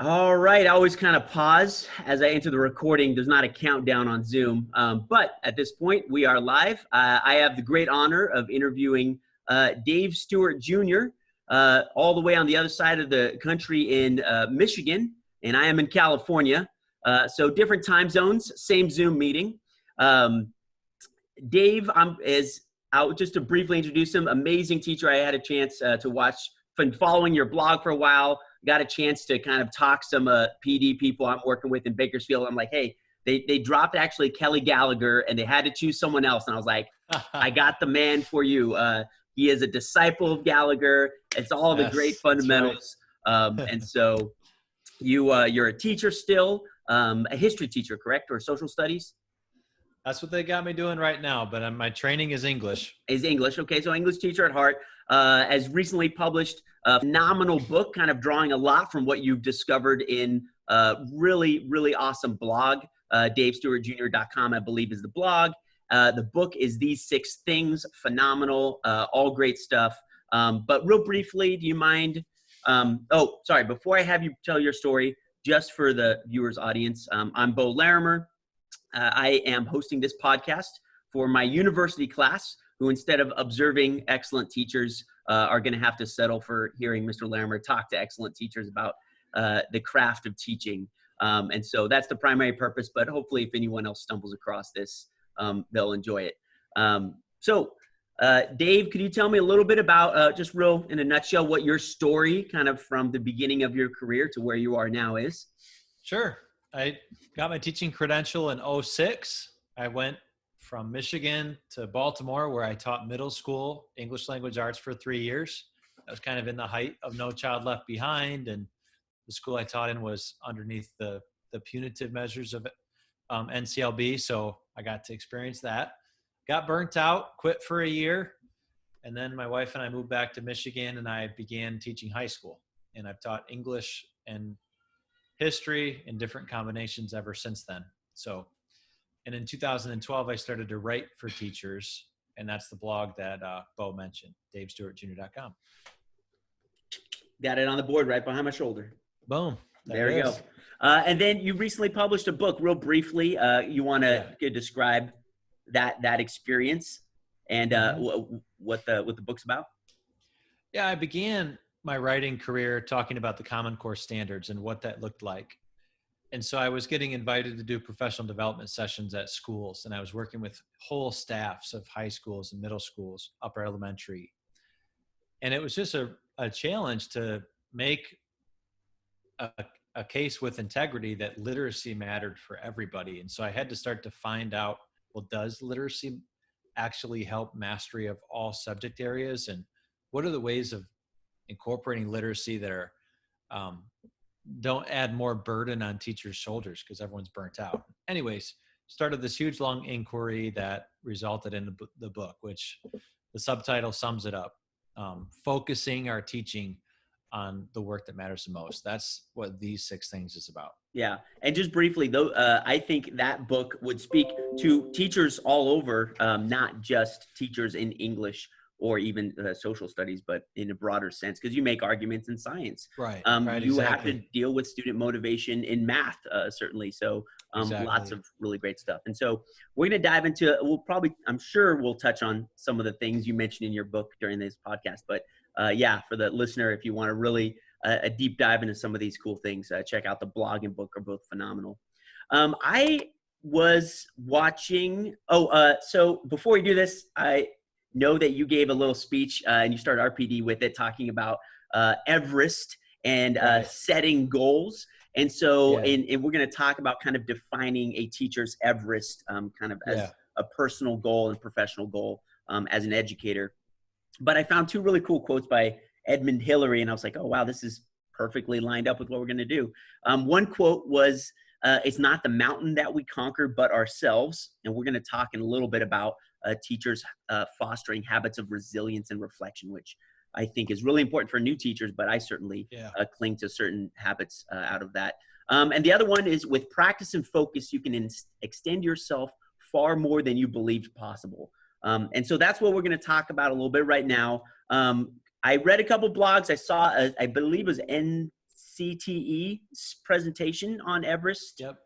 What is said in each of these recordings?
All right. I always kind of pause as I enter the recording. There's not a countdown on Zoom. But at this point, we are live. I have the great honor of interviewing Dave Stuart Jr., all the way on the other side of the country in Michigan, and I am in California. So different time zones, same Zoom meeting. Dave is out, just to briefly introduce him, amazing teacher. I had a chance to watch, been following your blog for a while. Got a chance to kind of talk some PD people I'm working with in Bakersfield. I'm like, hey, they dropped actually Kelly Gallagher and they had to choose someone else. And I was like, I got the man for you. He is a disciple of Gallagher. It's all the great fundamentals. Right. And so you're a teacher still, a history teacher, correct? Or social studies? That's what they got me doing right now, but my training is English. Is English. Okay, so English teacher at heart. Has recently published a phenomenal book, kind of drawing a lot from what you've discovered in a really, really awesome blog. DaveStewartJr.com, I believe, is the blog. The book is These 6 Things, phenomenal, all great stuff. But real briefly, do you mind? Before I have you tell your story, just for the viewers' audience, I'm Beau Larimer. I am hosting this podcast for my university class, who instead of observing excellent teachers are going to have to settle for hearing Mr. Larimer talk to excellent teachers about the craft of teaching. And so that's the primary purpose, but hopefully if anyone else stumbles across this, they'll enjoy it. Dave, could you tell me a little bit about, just real in a nutshell, what your story kind of from the beginning of your career to where you are now is? Sure. I got my teaching credential in 2006. I went from Michigan to Baltimore, where I taught middle school English language arts for 3 years. I was kind of in the height of No Child Left Behind, and the school I taught in was underneath the punitive measures of NCLB, so I got to experience that. Got burnt out, quit for a year, and then my wife and I moved back to Michigan, and I began teaching high school. And I've taught English and history in different combinations ever since then. And in 2012, I started to write for teachers, and that's the blog that Beau mentioned, DaveStewartJr.com. Got it on the board right behind my shoulder. Boom. There we go. And then you recently published a book. Real briefly, you want to describe that experience and what the book's about? Yeah, I began my writing career talking about the Common Core standards and what that looked like. And so I was getting invited to do professional development sessions at schools, and I was working with whole staffs of high schools and middle schools, upper elementary. And it was just a challenge to make a case with integrity that literacy mattered for everybody. And so I had to start to find out, well, does literacy actually help mastery of all subject areas? And what are the ways of incorporating literacy that are don't add more burden on teachers' shoulders because everyone's burnt out. Anyways, started this huge long inquiry that resulted in the book, which the subtitle sums it up. Focusing our teaching on the work that matters the most. That's what These 6 Things is about. Yeah. And just briefly, though, I think that book would speak to teachers all over, not just teachers in English or even social studies, but in a broader sense, because you make arguments in science. Right. You have to deal with student motivation in math, certainly. So lots of really great stuff. And so we're going to dive into, I'm sure we'll touch on some of the things you mentioned in your book during this podcast. But for the listener, if you want to really a deep dive into some of these cool things, check out the blog and book are both phenomenal. I was watching, so before we do this, I know that you gave a little speech and you started RPD with it, talking about Everest and setting goals. And so, and we're going to talk about kind of defining a teacher's Everest kind of as a personal goal and professional goal as an educator. But I found 2 really cool quotes by Edmund Hillary, and I was like, oh, wow, this is perfectly lined up with what we're going to do. One quote was, it's not the mountain that we conquer, but ourselves. And we're going to talk in a little bit about teachers fostering habits of resilience and reflection, which I think is really important for new teachers, but I certainly cling to certain habits out of that. And the other one is, with practice and focus, you can extend yourself far more than you believed possible. And so that's what we're going to talk about a little bit right now. I read a couple blogs. I saw, I believe it was CTE presentation on Everest. Yep.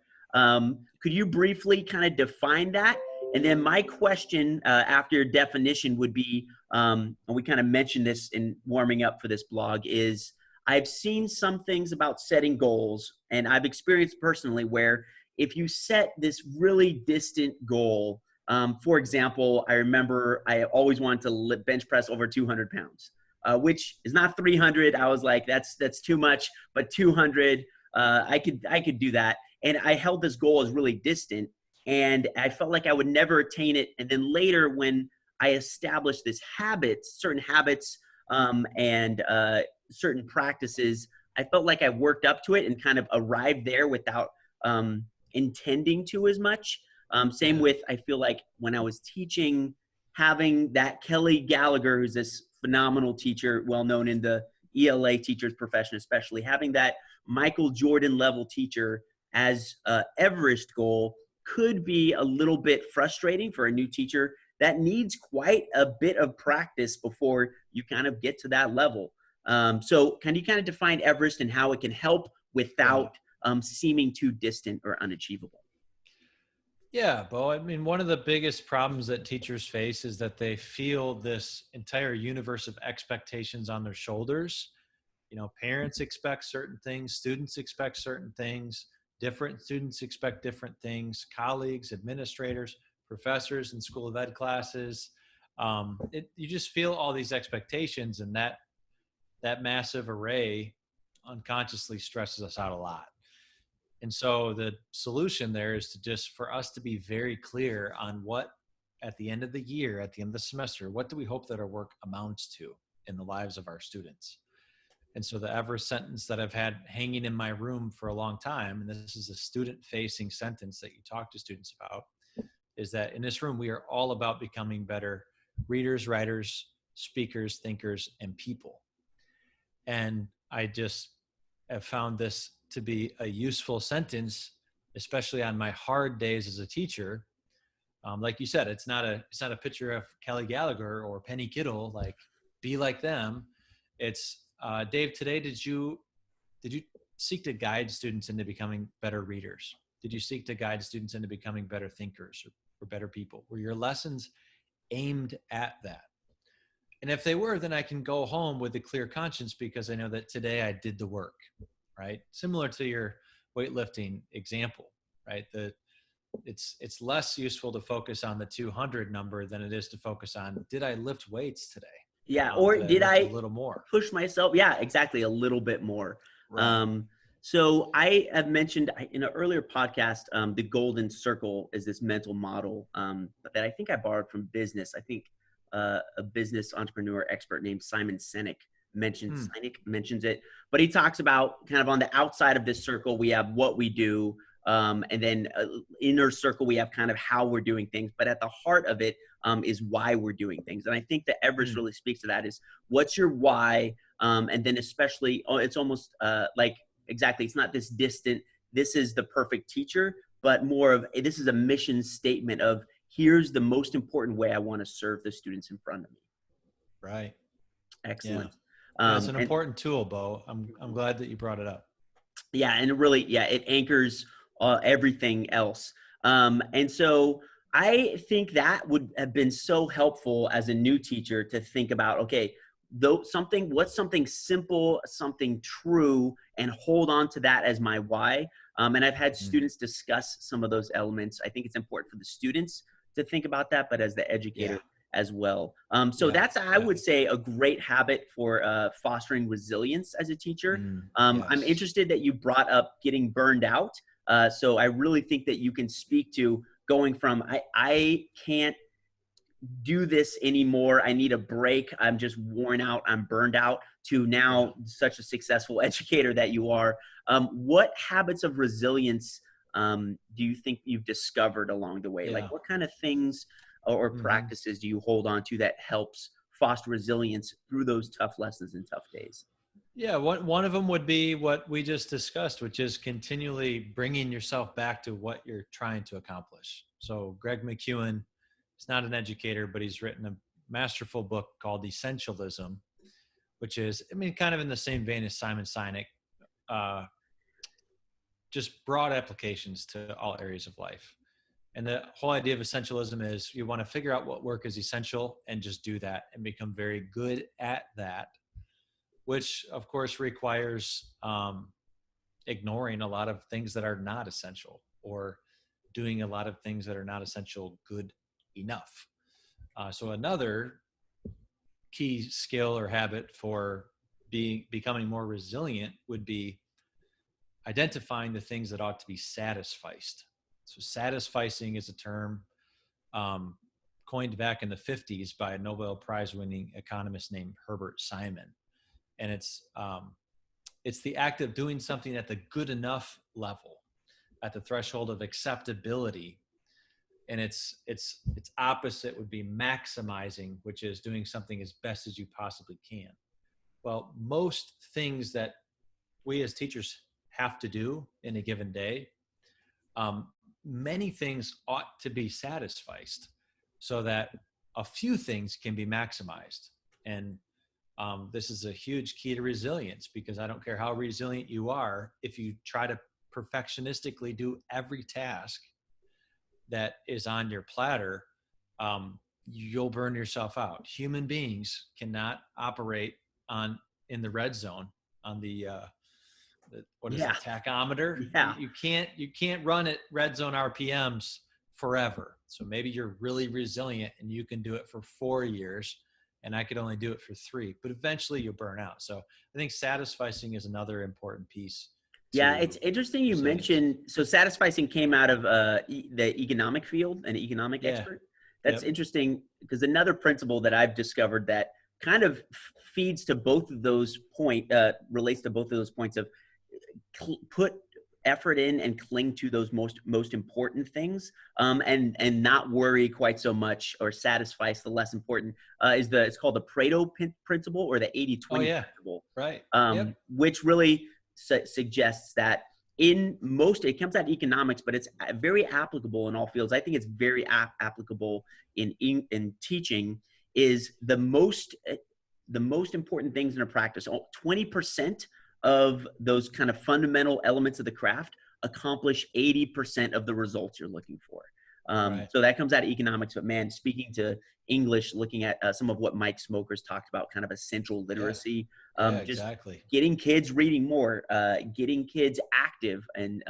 Could you briefly kind of define that? And then my question after your definition would be, and we kind of mentioned this in warming up for this blog, is I've seen some things about setting goals, and I've experienced personally where if you set this really distant goal, for example, I remember I always wanted to bench press over 200 pounds, which is not 300. I was like, that's too much, but 200, I could do that. And I held this goal as really distant, and I felt like I would never attain it. And then later, when I established this certain habits, and certain practices, I felt like I worked up to it and kind of arrived there without intending to as much. Same with, I feel like when I was teaching, having that Kelly Gallagher, who's this phenomenal teacher, well known in the ELA teachers profession, especially having that Michael Jordan level teacher as Everest goal could be a little bit frustrating for a new teacher that needs quite a bit of practice before you kind of get to that level. So can you kind of define Everest and how it can help without seeming too distant or unachievable? Yeah, Beau. I mean, one of the biggest problems that teachers face is that they feel this entire universe of expectations on their shoulders. You know, parents expect certain things, students expect certain things, different students expect different things, colleagues, administrators, professors in school of ed classes. You just feel all these expectations, and that massive array unconsciously stresses us out a lot. And so the solution there is for us to be very clear on what, at the end of the year, at the end of the semester, what do we hope that our work amounts to in the lives of our students? And so the Everest sentence that I've had hanging in my room for a long time, and this is a student-facing sentence that you talk to students about, is that in this room, we are all about becoming better readers, writers, speakers, thinkers, and people. And I just have found this to be a useful sentence, especially on my hard days as a teacher. Like you said, it's not a picture of Kelly Gallagher or Penny Kittle, like be like them. It's Dave, today, did you seek to guide students into becoming better readers? Did you seek to guide students into becoming better thinkers or better people? Were your lessons aimed at that? And if they were, then I can go home with a clear conscience because I know that today I did the work, right? Similar to your weightlifting example, right? It's less useful to focus on the 200 number than it is to focus on, did I lift weights today? Yeah. Or did I a little more push myself? Yeah, exactly. A little bit more. right. So I have mentioned in an earlier podcast, the golden circle is this mental model that I think I borrowed from business. I think a business entrepreneur expert named Simon Sinek mentions it, but he talks about kind of on the outside of this circle, we have what we do. And then inner circle, we have kind of how we're doing things, but at the heart of it is why we're doing things. And I think that Everest really speaks to that, is what's your why? And then especially, it's almost like, exactly, it's not this distant, this is the perfect teacher, but more of, this is a mission statement of, here's the most important way I want to serve the students in front of me. Right. Excellent. Yeah. It's an important tool, Beau. I'm glad that you brought it up. Yeah. And it really, it anchors everything else. And so I think that would have been so helpful as a new teacher to think about, okay, what's something simple, something true, and hold on to that as my why. And I've had students discuss some of those elements. I think it's important for the students to think about that, but as the educator as well. So that's, I would say, a great habit for fostering resilience as a teacher. I'm interested that you brought up getting burned out. So I really think that you can speak to going from, I can't do this anymore, I need a break, I'm just worn out, I'm burned out, to now such a successful educator that you are. What habits of resilience do you think you've discovered along the way? Like, what kind of things or practices do you hold on to that helps foster resilience through those tough lessons and tough days? Yeah, one of them would be what we just discussed, which is continually bringing yourself back to what you're trying to accomplish. So Greg McEwen is not an educator, but he's written a masterful book called Essentialism, which is, I mean, kind of in the same vein as Simon Sinek, just broad applications to all areas of life. And the whole idea of essentialism is you want to figure out what work is essential and just do that and become very good at that, which of course requires ignoring a lot of things that are not essential, or doing a lot of things that are not essential good enough. So another key skill or habit for becoming more resilient would be identifying the things that ought to be satisficed. So satisficing is a term coined back in the 50s by a Nobel Prize winning economist named Herbert Simon. And it's the act of doing something at the good enough level, at the threshold of acceptability. And its opposite would be maximizing, which is doing something as best as you possibly can. Well, most things that we as teachers have to do in a given day, many things ought to be satisficed so that a few things can be maximized. And this is a huge key to resilience, because I don't care how resilient you are, if you try to perfectionistically do every task that is on your platter, you'll burn yourself out. Human beings cannot operate in the red zone on the what is it, tachometer? Yeah. You can't run at red zone RPMs forever. So maybe you're really resilient and you can do it for 4 years, and I could only do it for 3, but eventually you'll burn out. So I think satisficing is another important piece. Yeah, it's interesting you mentioned, so satisficing came out of the economic field, an economic expert. That's interesting, because another principle that I've discovered that kind of feeds to both of those relates to both of those points of put effort in and cling to those most important things, and not worry quite so much, or satisfice the less important, it's called the Pareto principle, or the 80-20 principle. Right. Which really suggests that it comes out of economics, but it's very applicable in all fields. I think it's very applicable in teaching. Is the most important things in a practice. 20% of those kind of fundamental elements of the craft accomplish 80% of the results you're looking for. So that comes out of economics. But man, speaking to English, looking at some of what Mike Smoker's talked about, kind of essential literacy, exactly. Getting kids reading more, getting kids active, and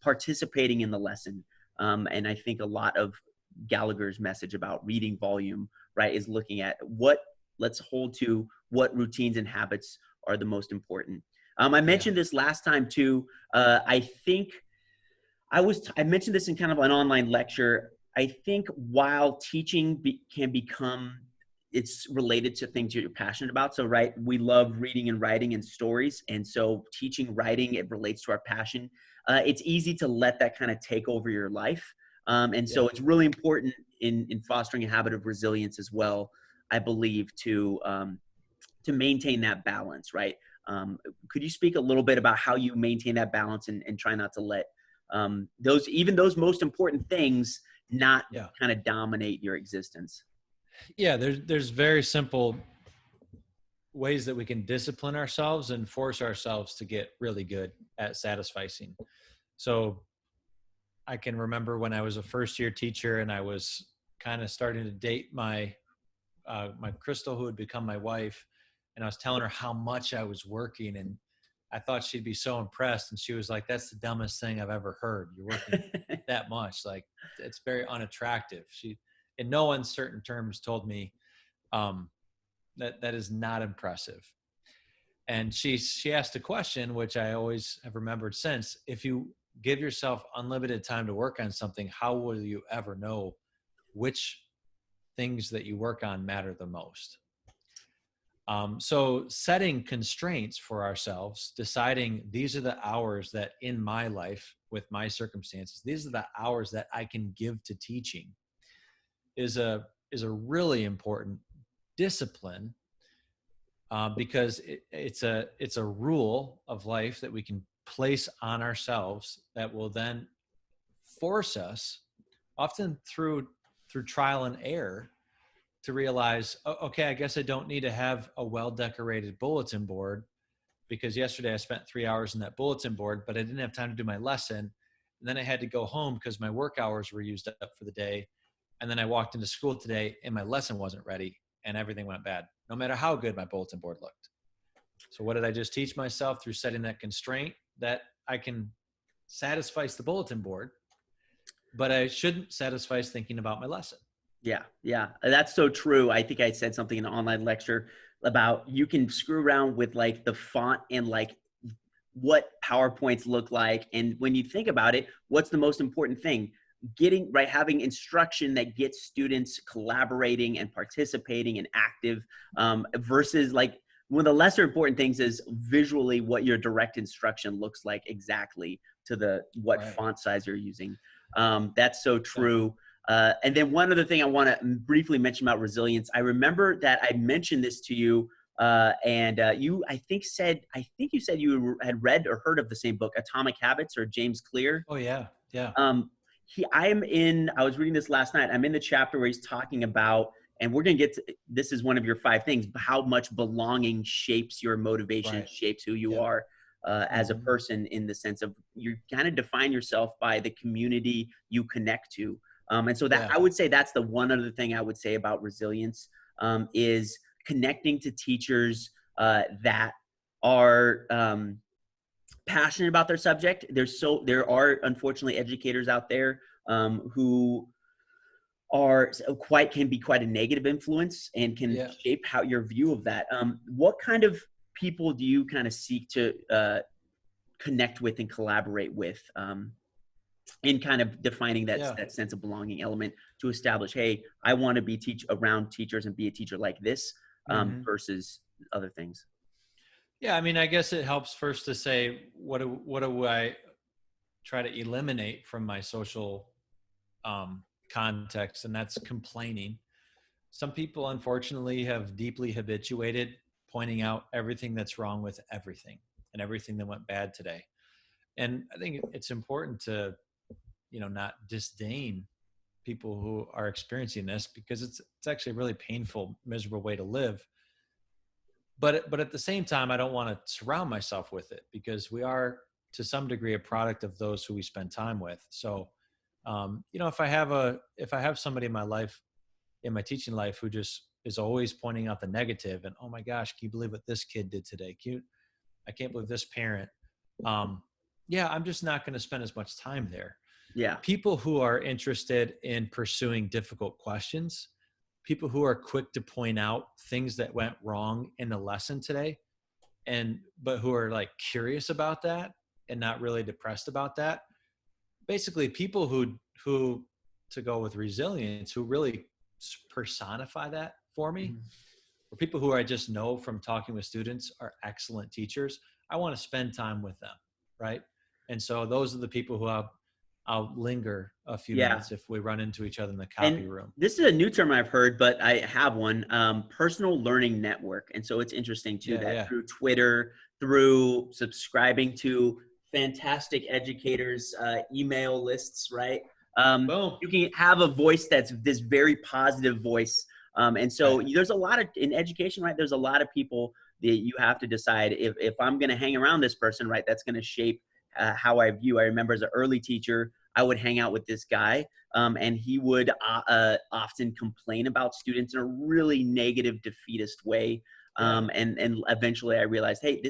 participating in the lesson. And I think a lot of Gallagher's message about reading volume, right, is looking at let's hold to what routines and habits are the most important. I mentioned this last time too. I think I mentioned this in kind of an online lecture. I think while teaching can become, it's related to things you're passionate about. So, right, we love reading and writing and stories. And so teaching writing, it relates to our passion. It's easy to let that kind of take over your life. So it's really important in fostering a habit of resilience as well, I believe, to maintain that balance, right? Could you speak a little bit about how you maintain that balance and try not to let those most important things not kind of dominate your existence? Yeah, there's very simple ways that we can discipline ourselves and force ourselves to get really good at satisficing. So I can remember when I was a first year teacher and I was kind of starting to date my Crystal, who would become my wife, and I was telling her how much I was working, and I thought she'd be so impressed. And she was like, "That's the dumbest thing I've ever heard. You're working that much. Like, it's very unattractive." She, in no uncertain terms, told me that is not impressive. And she asked a question, which I always have remembered since: if you give yourself unlimited time to work on something, how will you ever know which things that you work on matter the most? So setting constraints for ourselves, deciding these are the hours that in my life, with my circumstances, these are the hours that I can give to teaching, is a really important discipline, because it's a rule of life that we can place on ourselves that will then force us, often through trial and error, to realize, okay, I guess I don't need to have a well-decorated bulletin board because yesterday I spent 3 hours in that bulletin board, but I didn't have time to do my lesson. And then I had to go home because my work hours were used up for the day. And then I walked into school today and my lesson wasn't ready and everything went bad, no matter how good my bulletin board looked. So what did I just teach myself through setting that constraint? That I can satisfice the bulletin board, but I shouldn't satisfice thinking about my lesson. Yeah. Yeah. That's so true. I think I said something in an online lecture about you can screw around with like the font and like what PowerPoints look like. And when you think about it, what's the most important thing? Having instruction that gets students collaborating and participating and active, versus like one of the lesser important things is visually what your direct instruction looks like exactly to what font size you're using. That's so true. And then one other thing I want to briefly mention about resilience. I remember that I mentioned this to you, and you, I think you said you had read or heard of the same book, Atomic Habits, or James Clear. Oh yeah. Yeah. I was reading this last night. I'm in the chapter where he's talking about, and we're going to get to, this is one of your 5 things, how much belonging shapes your motivation, shapes who you are as a person, in the sense of you kind of define yourself by the community you connect to. And so that I would say that's the one other thing I would say about resilience, is connecting to teachers that are passionate about their subject. There are unfortunately educators out there who can be quite a negative influence and can shape how your view of that. What kind of people do you kind of seek to connect with and collaborate with, in kind of defining that sense of belonging element to establish, hey, I want to be around teachers and be a teacher like this, versus other things? Yeah, I mean, I guess it helps first to say, what do I try to eliminate from my social context? And that's complaining. Some people, unfortunately, have deeply habituated pointing out everything that's wrong with everything and everything that went bad today. And I think it's important to, not disdain people who are experiencing this, because it's actually a really painful, miserable way to live. But at the same time, I don't want to surround myself with it, because we are to some degree a product of those who we spend time with. So, if I have somebody in my life, in my teaching life, who just is always pointing out the negative and, oh my gosh, can you believe what this kid did today? I can't believe this parent. I'm just not going to spend as much time there. Yeah. People who are interested in pursuing difficult questions, people who are quick to point out things that went wrong in the lesson today, but who are like curious about that and not really depressed about that. Basically, people who to go with resilience, who really personify that for me, or people who I just know from talking with students are excellent teachers. I want to spend time with them, right? And so those are the people who I'll linger a few minutes if we run into each other in the copy room. This is a new term I've heard, but I have one, personal learning network. And so it's interesting too, through Twitter, through subscribing to fantastic educators, email lists, right? You can have a voice that's this very positive voice. And so there's a lot in education, right? There's a lot of people that you have to decide if I'm going to hang around this person, right? That's going to shape how I view. I remember as an early teacher, I would hang out with this guy, and he would often complain about students in a really negative, defeatist way. And eventually I realized, hey,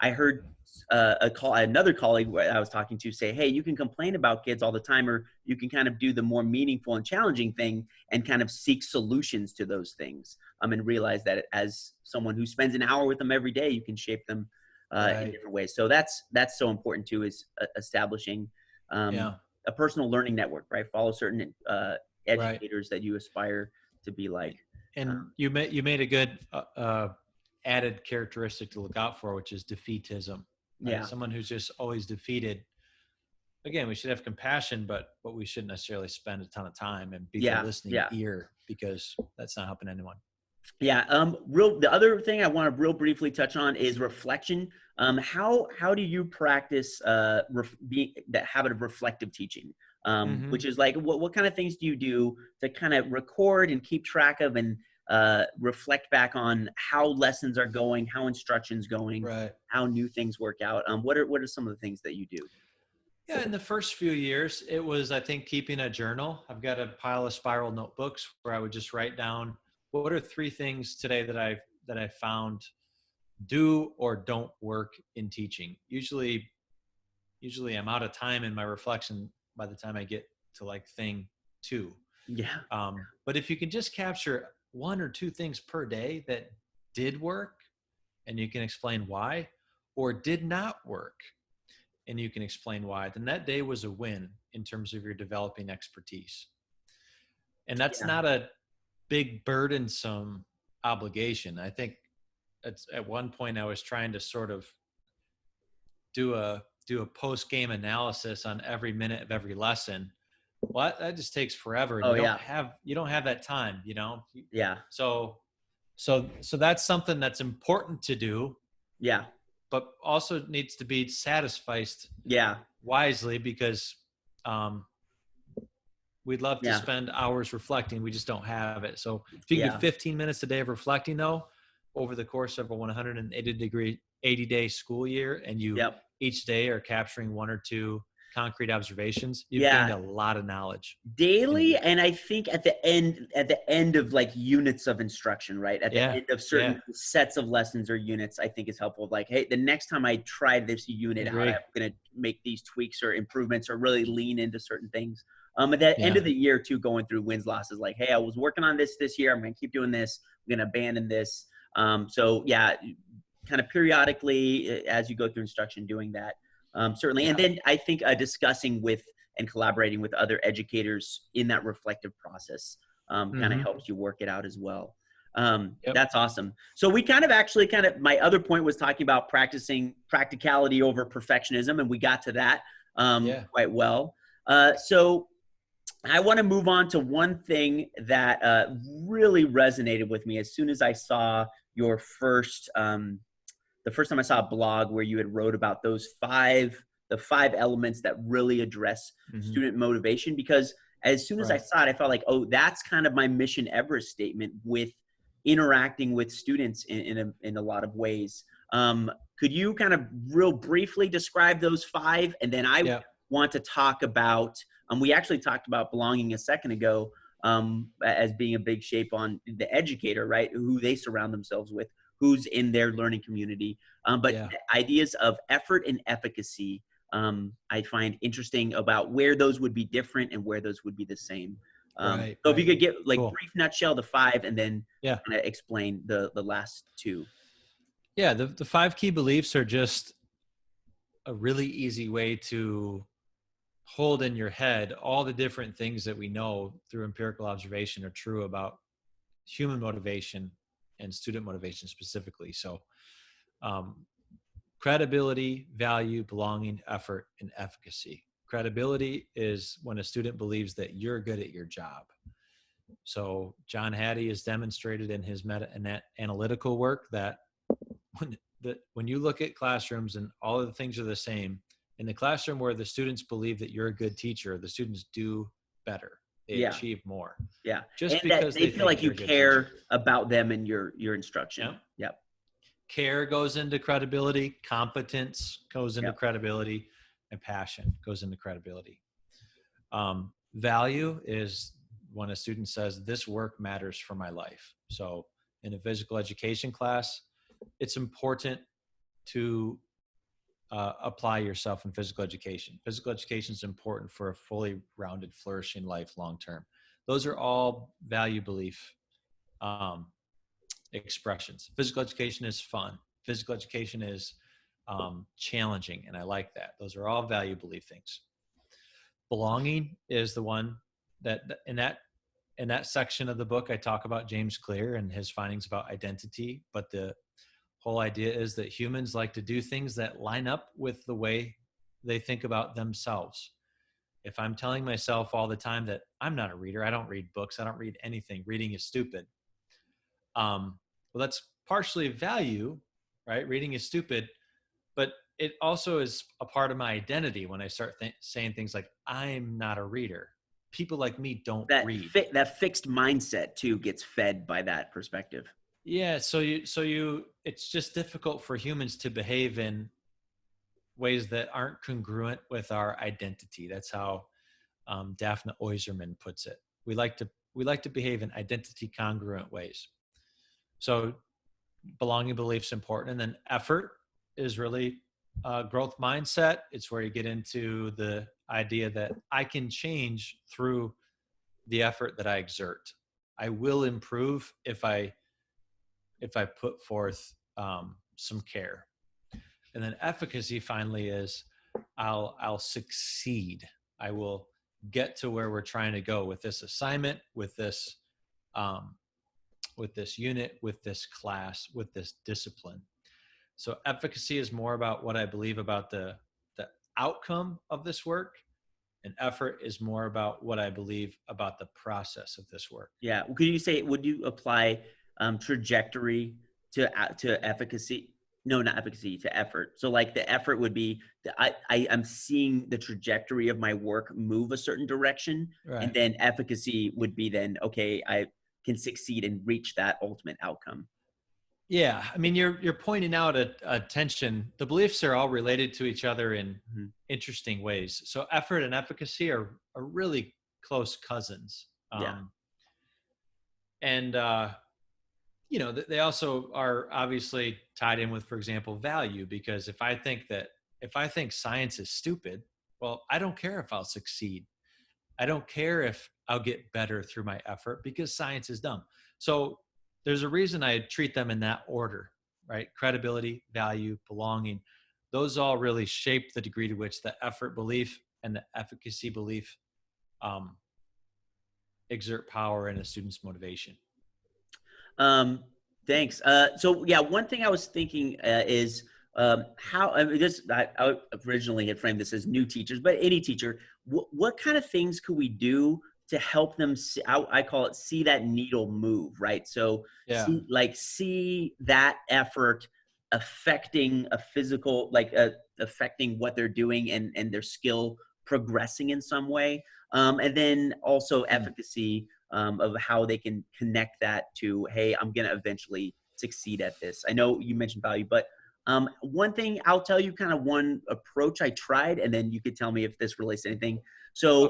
I heard another colleague I was talking to say, hey, you can complain about kids all the time, or you can kind of do the more meaningful and challenging thing and kind of seek solutions to those things. And realize that as someone who spends an hour with them every day, you can shape them in different ways. So that's so important too, is establishing a personal learning network, right? Follow certain educators that you aspire to be like. And you made a good added characteristic to look out for, which is defeatism. Right? Someone who's just always defeated. Again, we should have compassion, but we shouldn't necessarily spend a ton of time and be the listening ear, because that's not helping anyone. The other thing I want to real briefly touch on is reflection. How do you practice that habit of reflective teaching? Which is like, what kind of things do you do to kind of record and keep track of, and reflect back on how lessons are going, how instruction's going, Right. how new things work out. What are some of the things that you do? Yeah, in the first few years, it was, I think, keeping a journal. I've got a pile of spiral notebooks where I would just write down what are 3 things today that I found do or don't work in teaching. Usually I'm out of time in my reflection by the time I get to like thing 2. Yeah. But if you can just capture 1 or 2 things per day that did work and you can explain why, or did not work and you can explain why, then that day was a win in terms of your developing expertise. And that's Yeah. not a big burdensome obligation. I think at one point I was trying to sort of do a post-game analysis on every minute of every lesson. Well, that just takes forever, and Oh you don't yeah. have that time, you know. Yeah. So that's something that's important to do, Yeah. but also needs to be satisficed Yeah. wisely, because we'd love to Yeah. spend hours reflecting. We just don't have it. So if you can Yeah. get 15 minutes a day of reflecting, though, over the course of a 80-day school year, and you Yep. each day are capturing 1 or 2 concrete observations, you've gained Yeah. a lot of knowledge in a Daily, year. and I think at the end of like units of instruction, right, at the Yeah. end of Yeah. certain sets of lessons or units, I think is helpful. Like, hey, the next time I try this unit out, I'm Agree. going to make these tweaks or improvements or really lean into certain things. At the end Yeah. of the year too, going through wins losses, like, hey, I was working on this year, I'm going to keep doing this, I'm going to abandon this. So yeah, kind of periodically as you go through instruction, doing that. Certainly. And Yeah. then I think discussing with and collaborating with other educators in that reflective process kind of Mm-hmm. helps you work it out as well. Yep. That's awesome. So we my other point was talking about practicing practicality over perfectionism, and we got to that Yeah. quite well. So I want to move on to one thing that really resonated with me as soon as I saw your the first time I saw a blog where you had wrote about the 5 elements that really address Mm-hmm. student motivation, because as soon as I Right. saw it, I felt like, oh, that's kind of my mission Everest statement with interacting with students in a lot of ways. Could you kind of real briefly describe those 5? And then I Yeah. want to talk about, we actually talked about belonging a second ago as being a big shape on the educator, right? Who they surround themselves with, who's in their learning community. But Yeah. ideas of effort and efficacy, I find interesting about where those would be different and where those would be the same. Right. So if you Right. could get like Cool. brief nutshell the 5 and then Yeah. kind of explain the last 2. Yeah. The 5 key beliefs are just a really easy way to hold in your head all the different things that we know through empirical observation are true about human motivation and student motivation specifically. So, um, credibility, value, belonging, effort, and efficacy. Credibility is when a student believes that you're good at your job. So John Hattie has demonstrated in his analytical work that when you look at classrooms and all of the things are the same, in the classroom where the students believe that you're a good teacher, the students do better. They Yeah. achieve more Yeah. just And that because they they feel think like you you're a good teacher. care about them and your instruction. Yeah. Yep. Care goes into credibility, competence goes into Yep. credibility, and passion goes into credibility. Value is when a student says, this work matters for my life. So in a physical education class, it's important to apply yourself in physical education. Physical education is important for a fully rounded, flourishing life long term. Those are all value belief expressions. Physical education is fun. Physical education is challenging, and I like that. Those are all value belief things. Belonging is the one that in that section of the book I talk about James Clear and his findings about identity, but the whole idea is that humans like to do things that line up with the way they think about themselves. If I'm telling myself all the time that I'm not a reader, I don't read books, I don't read anything, reading is stupid. Well, that's partially value, right? Reading is stupid, but it also is a part of my identity when I start saying things like, I'm not a reader. people like me don't that read. That fixed mindset too gets fed by that perspective. Yeah. So it's just difficult for humans to behave in ways that aren't congruent with our identity. That's how Daphne Oyserman puts it. We like to behave in identity congruent ways. So belonging beliefs important, and then effort is really a growth mindset. It's where you get into the idea that I can change through the effort that I exert. I will improve if I put forth some care. And then efficacy finally is I'll succeed. I will get to where we're trying to go with this assignment, with this unit, with this class, with this discipline. So efficacy is more about what I believe about the outcome of this work, and effort is more about what I believe about the process of this work. Yeah. Would you apply trajectory to efficacy? No, not efficacy, to effort. So like the effort would be I'm seeing the trajectory of my work move a certain direction. Right. And then efficacy would be then, okay, I can succeed and reach that ultimate outcome. Yeah. I mean, you're pointing out a tension. The beliefs are all related to each other in interesting ways. So effort and efficacy are really close cousins. Yeah. And, they also are obviously tied in with, for example, value, because if I think science is stupid, well, I don't care if I'll succeed. I don't care if I'll get better through my effort, because science is dumb. So there's a reason I treat them in that order, right? Credibility, value, belonging. Those all really shape the degree to which the effort belief and the efficacy belief exert power in a student's motivation. Thanks. So yeah, one thing I was thinking is how I originally had framed this as new teachers, but any teacher, what kind of things could we do to help them see, I call it, see that needle move, right? So see that effort affecting a physical, affecting what they're doing and their skill progressing in some way. And then also efficacy of how they can connect that to, hey, I'm going to eventually succeed at this. I know you mentioned value, but one thing I'll tell you, kind of one approach I tried, and then you could tell me if this relates to anything. So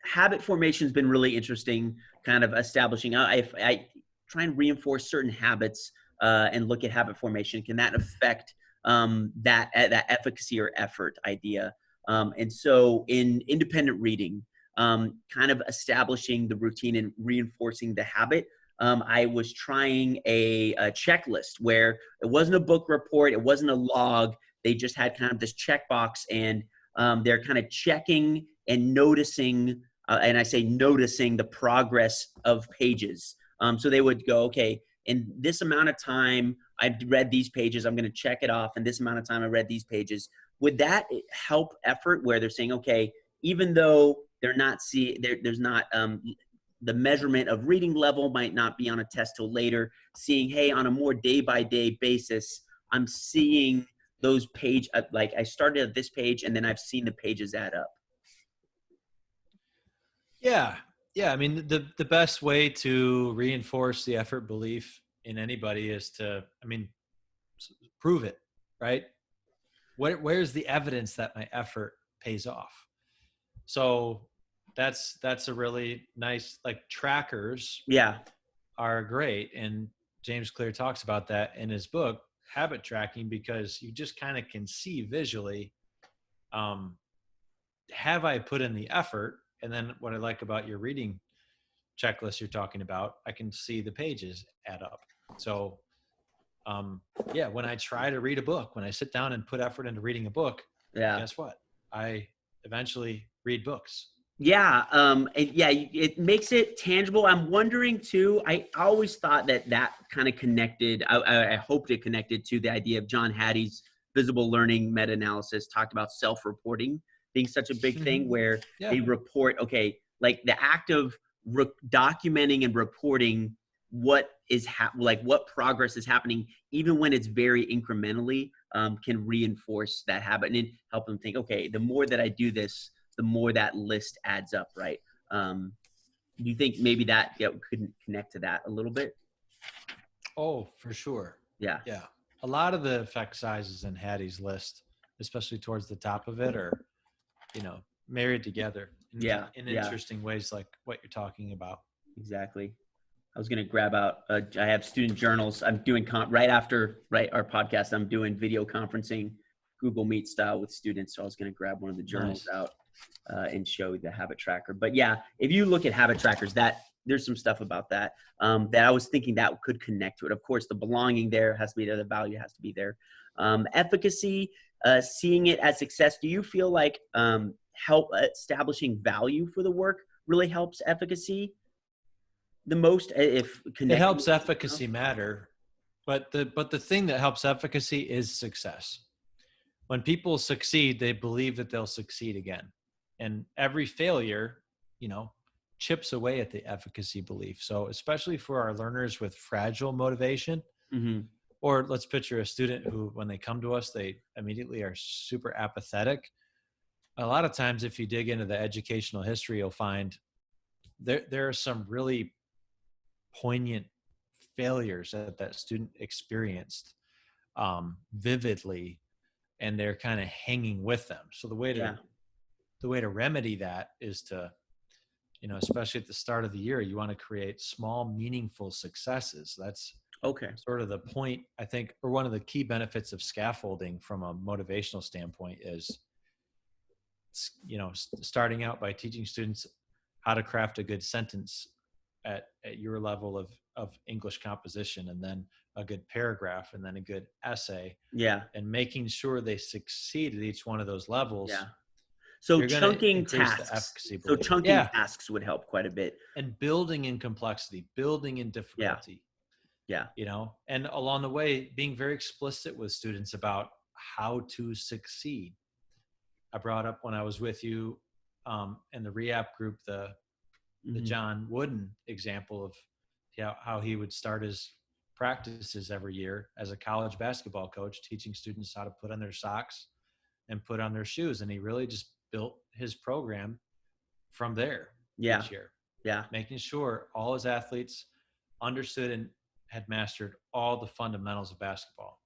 habit formation has been really interesting, kind of establishing. I try and reinforce certain habits and look at habit formation. Can that affect that efficacy or effort idea? And so in independent reading, kind of establishing the routine and reinforcing the habit, I was trying a checklist where it wasn't a book report, it wasn't a log. They just had kind of this checkbox, and they're kind of checking and noticing, and I say noticing the progress of pages. So they would go, okay, in this amount of time, I've read these pages, I'm going to check it off. And this amount of time, I read these pages. Would that help effort, where they're saying, okay, even though they're not there's not the measurement of reading level might not be on a test till later, seeing, hey, on a more day-by-day basis, I'm seeing those page, like I started at this page and then I've seen the pages add up. Yeah. I mean, the best way to reinforce the effort belief in anybody is to, prove it, right? Where's the evidence that my effort pays off? So that's a really nice, like, trackers are great. And James Clear talks about that in his book, Habit Tracking, because you just kind of can see visually, have I put in the effort? And then what I like about your reading checklist you're talking about, I can see the pages add up. So when I try to read a book, when I sit down and put effort into reading a book, guess what? I eventually read books. It makes it tangible. I'm wondering too, I always thought that kind of connected, I hoped it connected to the idea of John Hattie's visible learning meta-analysis, talked about self-reporting being such a big thing, where they report, okay, like the act of documenting and reporting what is what progress is happening, even when it's very incrementally, can reinforce that habit and help them think, okay, the more that I do this, the more that list adds up, right? Do you think maybe that could connect to that a little bit? Oh, for sure. Yeah. Yeah. A lot of the effect sizes in Hattie's list, especially towards the top of it, are, married together Yeah. in Yeah. interesting ways like what you're talking about. Exactly. I was going to grab out, I have student journals. I'm doing right after our podcast, I'm doing video conferencing, Google Meet style with students. So I was going to grab one of the journals Nice. out and show the habit tracker. But yeah, if you look at habit trackers, there's some stuff about that that I was thinking that could connect to it. Of course, the belonging there has to be there. The value has to be there. Efficacy, seeing it as success. Do you feel like help establishing value for the work really helps efficacy the most? If It connecting, helps efficacy matter, but the thing that helps efficacy is success. When people succeed, they believe that they'll succeed again. And every failure, chips away at the efficacy belief. So especially for our learners with fragile motivation, mm-hmm. or let's picture a student who, when they come to us, they immediately are super apathetic. A lot of times, if you dig into the educational history, you'll find there are some really poignant failures that student experienced vividly, and they're kind of hanging with them. So the way to remedy that is to, especially at the start of the year, you want to create small, meaningful successes. That's Okay. sort of the point, I think, or one of the key benefits of scaffolding from a motivational standpoint is, starting out by teaching students how to craft a good sentence at your level of English composition, and then a good paragraph, and then a good essay. Yeah. And making sure they succeed at each one of those levels. Yeah. So you're going to chunking increase the tasks. efficacy So belief. chunking tasks would help quite a bit. And building in complexity, building in difficulty. Yeah. And along the way, being very explicit with students about how to succeed. I brought up when I was with you in the re-app group, the John Wooden example of how he would start his practices every year as a college basketball coach, teaching students how to put on their socks and put on their shoes. And he really just built his program from there each year. Yeah. Making sure all his athletes understood and had mastered all the fundamentals of basketball.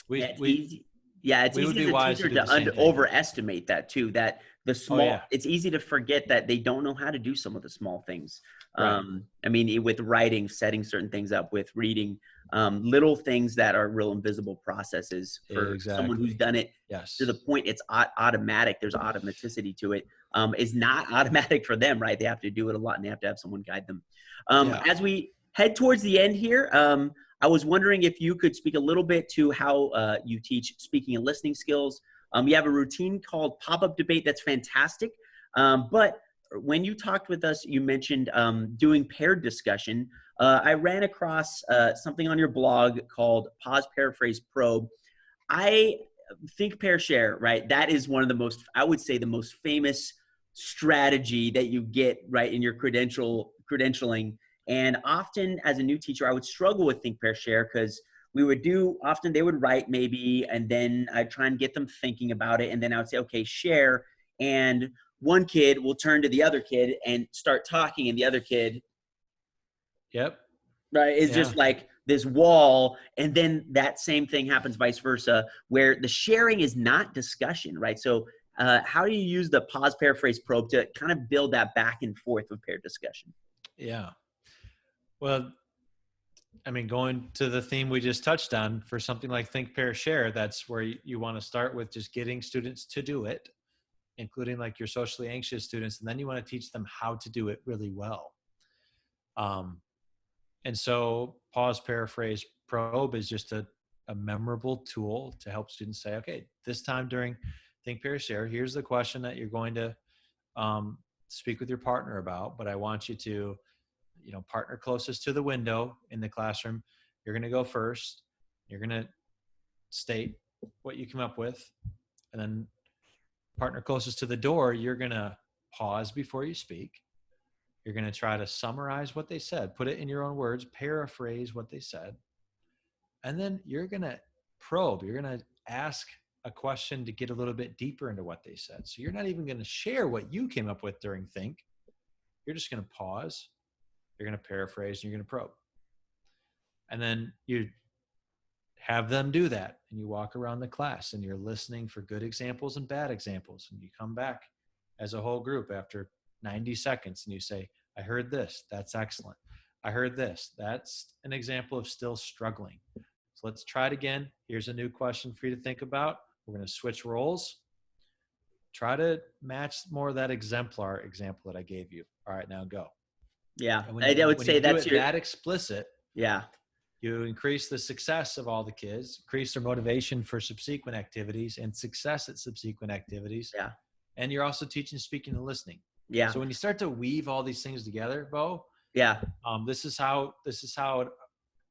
It's easy as a teacher to overestimate that too, that the small, it's easy to forget that they don't know how to do some of the small things. Right. I mean, with writing, setting certain things up, with reading, little things that are real invisible processes for someone who's done it to the point it's automatic. There's automaticity to it. Is not automatic for them, right? They have to do it a lot, and they have to have someone guide them. As we head towards the end here, I was wondering if you could speak a little bit to how you teach speaking and listening skills. You have a routine called Pop-Up Debate that's fantastic. But when you talked with us, you mentioned doing paired discussion. I ran across something on your blog called Pause, Paraphrase, Probe. I think pair, share, right? That is one of the most, I would say, the most famous strategy that you get, right, in your credentialing. And often as a new teacher, I would struggle with think, pair, share because often they would write maybe, and then I'd try and get them thinking about it. And then I would say, okay, share. And one kid will turn to the other kid and start talking, and the other kid, right, is just like this wall. And then that same thing happens vice versa, where the sharing is not discussion, right? So how do you use the pause, paraphrase, probe to kind of build that back and forth with paired discussion? Yeah. Well, I mean, going to the theme we just touched on, for something like think, pair, share, that's where you want to start with just getting students to do it, including like your socially anxious students. And then you want to teach them how to do it really well. And so pause, paraphrase, probe is just a memorable tool to help students say, okay, this time during think, pair, share, here's the question that you're going to speak with your partner about, but I want you to, partner closest to the window in the classroom. You're going to go first. You're going to state what you come up with, and then partner closest to the door, you're going to pause before you speak. You're going to try to summarize what they said, put it in your own words, paraphrase what they said. And then you're going to probe. You're going to ask a question to get a little bit deeper into what they said. So you're not even going to share what you came up with during think. You're just going to pause, you're going to paraphrase, and you're going to probe. And then you have them do that, and you walk around the class and you're listening for good examples and bad examples. And you come back as a whole group after 90 seconds and you say, I heard this, that's excellent. I heard this, that's an example of still struggling. So let's try it again. Here's a new question for you to think about. We're going to switch roles. Try to match more of that exemplar example that I gave you. All right, now go. Yeah, I would say that's that explicit. Yeah. You increase the success of all the kids, increase their motivation for subsequent activities and success at subsequent activities. Yeah. And you're also teaching speaking and listening. Yeah. So when you start to weave all these things together, Beau, yeah, this is how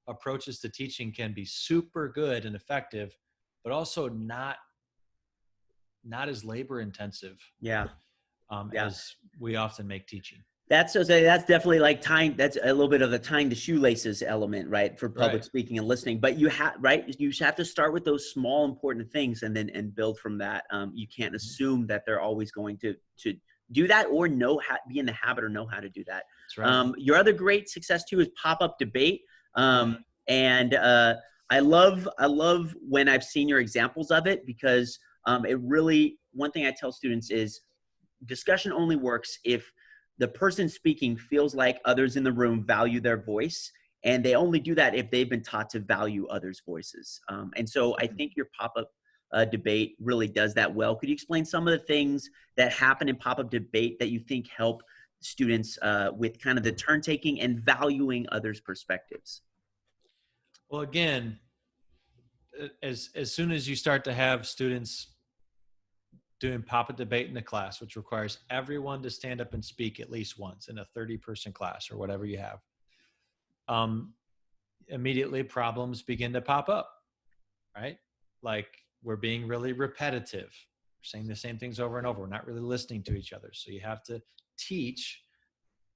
approaches to teaching can be super good and effective, but also not as labor intensive. Yeah. As we often make teaching. That's definitely like tying. That's a little bit of the tying the shoelaces element, right? For public speaking and listening. But you have to start with those small important things and then build from that. You can't assume that they're always going to do that or be in the habit or know how to do that. That's right. Your other great success too is pop-up debate. And I love when I've seen your examples of it, because it really, one thing I tell students is discussion only works if the person speaking feels like others in the room value their voice, and they only do that if they've been taught to value others' voices. And so I think your pop-up debate really does that well. Could you explain some of the things that happen in pop-up debate that you think help students with kind of the turn-taking and valuing others' perspectives? Well, again, as soon as you start to have students doing pop-up debate in the class, which requires everyone to stand up and speak at least once in a 30-person class or whatever you have, immediately problems begin to pop up, right? Like, we're being really repetitive. We're saying the same things over and over. We're not really listening to each other. So you have to teach,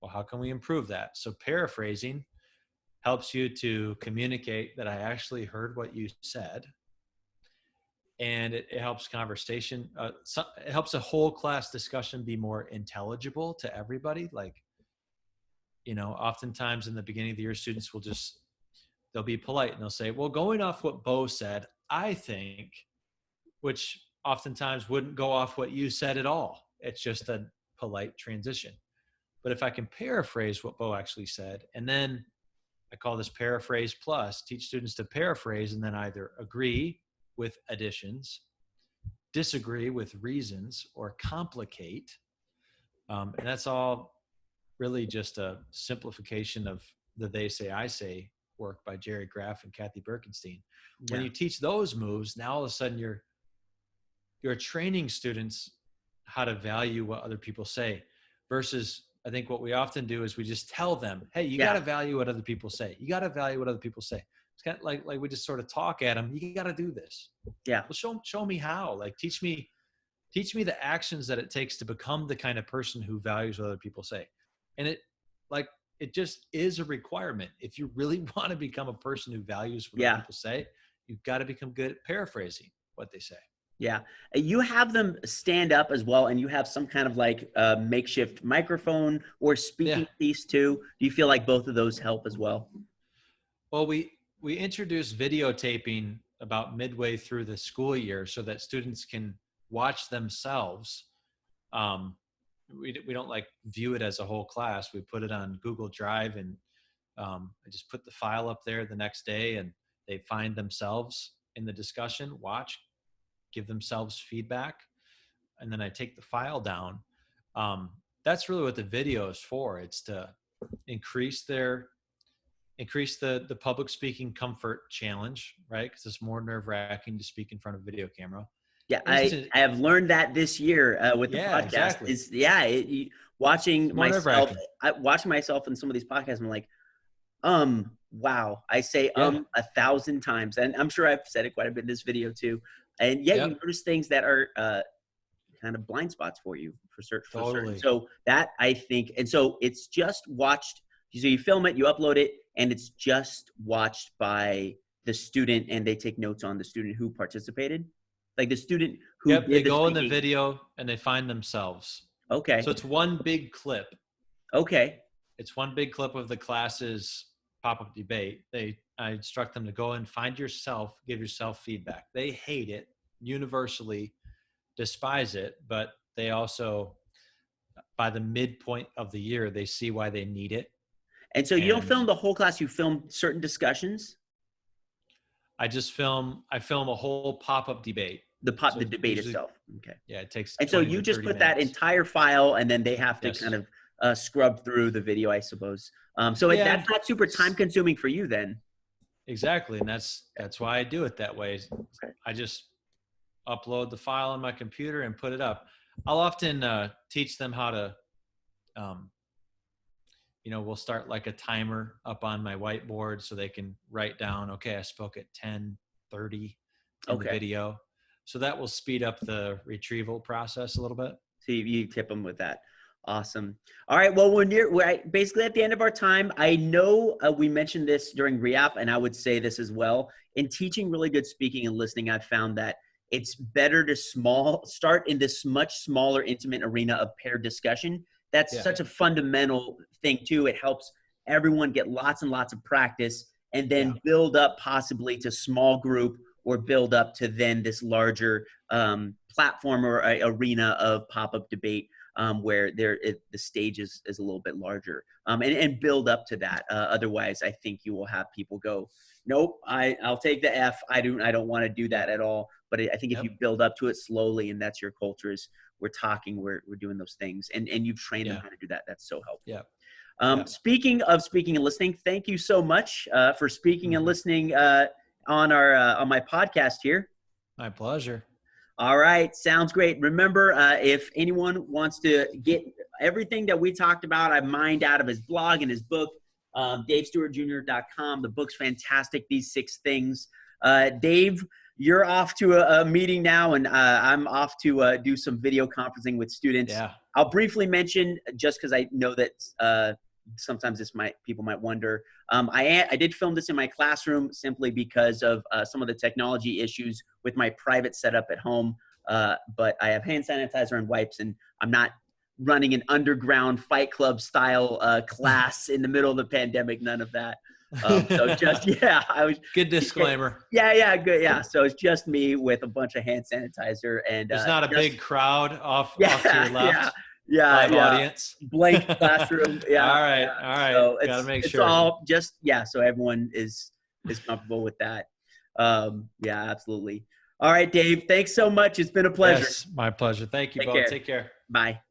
well, how can we improve that? So paraphrasing helps you to communicate that I actually heard what you said. And it helps conversation. It helps a whole class discussion be more intelligible to everybody. Like, oftentimes in the beginning of the year, students they'll be polite and they'll say, well, going off what Beau said, I think, which oftentimes wouldn't go off what you said at all. It's just a polite transition. But if I can paraphrase what Beau actually said, and then I call this paraphrase plus, teach students to paraphrase and then either agree with additions, disagree with reasons, or complicate. And that's all really just a simplification of the they say, I say work by Jerry Graff and Kathy Birkenstein. When you teach those moves, now all of a sudden you're training students how to value what other people say, versus I think what we often do is we just tell them, hey, you got to value what other people say. You got to value what other people say. It's kind of like we just sort of talk at them. You got to do this. Yeah. Well, show me how. Like, teach me the actions that it takes to become the kind of person who values what other people say. And it just is a requirement. If you really want to become a person who values what other people say, you've got to become good at paraphrasing what they say. Yeah. You have them stand up as well, and you have some kind of like makeshift microphone or speaking piece too. Do you feel like both of those help as well? Well, we introduced videotaping about midway through the school year so that students can watch themselves. We don't like view it as a whole class. We put it on Google Drive, and I just put the file up there the next day, and they find themselves in the discussion, watch, give themselves feedback, and then I take the file down. That's really what the video is for. It's to increase the public speaking comfort challenge, right? Because it's more nerve-wracking to speak in front of a video camera. Yeah, I have learned that this year with the podcast. Exactly. Watching myself in some of these podcasts, I'm like, wow. I say 1,000 times, and I'm sure I've said it quite a bit in this video too. And you notice things that are kind of blind spots for you for certain. So that, I think, and so it's just watched. So you film it, you upload it, and it's just watched by the student, and they take notes on the student who participated. Like the student who Yep, they did the go in the speaking. video and they find themselves. Okay. So it's one big clip. Okay. It's one big clip of the class's pop-up debate. I instruct them to go and find yourself, give yourself feedback. They hate it, universally despise it, but they also, by the midpoint of the year, they see why they need it. And so you don't film the whole class, you film certain discussions? I film a whole pop-up debate. The debate itself. Okay. Yeah, it takes. And so you just put that entire file, and then they have to kind of scrub through the video, I suppose. So that's not super time consuming for you then. Exactly, and that's why I do it that way. Okay. I just upload the file on my computer and put it up. I'll often teach them how to, we'll start like a timer up on my whiteboard so they can write down, okay, I spoke at 10:30 in the video. So that will speed up the retrieval process a little bit. So you tip them with that. Awesome. All right. Well, we're basically at the end of our time. I know we mentioned this during re-app, and I would say this as well. In teaching really good speaking and listening, I've found that it's better to start in this much smaller, intimate arena of paired discussion. That's such a fundamental thing too. It helps everyone get lots and lots of practice, and then build up possibly to small group, or build up to then this larger platform or arena of pop-up debate where the stage is a little bit larger, and build up to that. Otherwise, I think you will have people go, nope, I'll take the F. I don't want to do that at all. But I think if you build up to it slowly, and that's your culture, is we're talking, we're doing those things, and you've trained them how to do that. That's so helpful. Speaking of speaking and listening, thank you so much for speaking and listening on my podcast here. My pleasure. All right. Sounds great. Remember, if anyone wants to get everything that we talked about, I mined out of his blog and his book, DaveStewartJr.com. The book's fantastic. These 6 things. Dave, you're off to a meeting now, and I'm off to do some video conferencing with students. Yeah. I'll briefly mention, just because I know that sometimes people might wonder. I did film this in my classroom simply because of some of the technology issues with my private setup at home. But I have hand sanitizer and wipes, and I'm not running an underground Fight Club style class in the middle of the pandemic. None of that. So just, I was good disclaimer. Yeah, good. Yeah. So it's just me with a bunch of hand sanitizer, and there's not a big crowd off to your left. Live audience. Blank classroom. Yeah. All right. So gotta make sure. It's all just, so everyone is comfortable with that. Absolutely. All right, Dave. Thanks so much. It's been a pleasure. Yes, my pleasure. Thank you, Beau. Take care. Bye.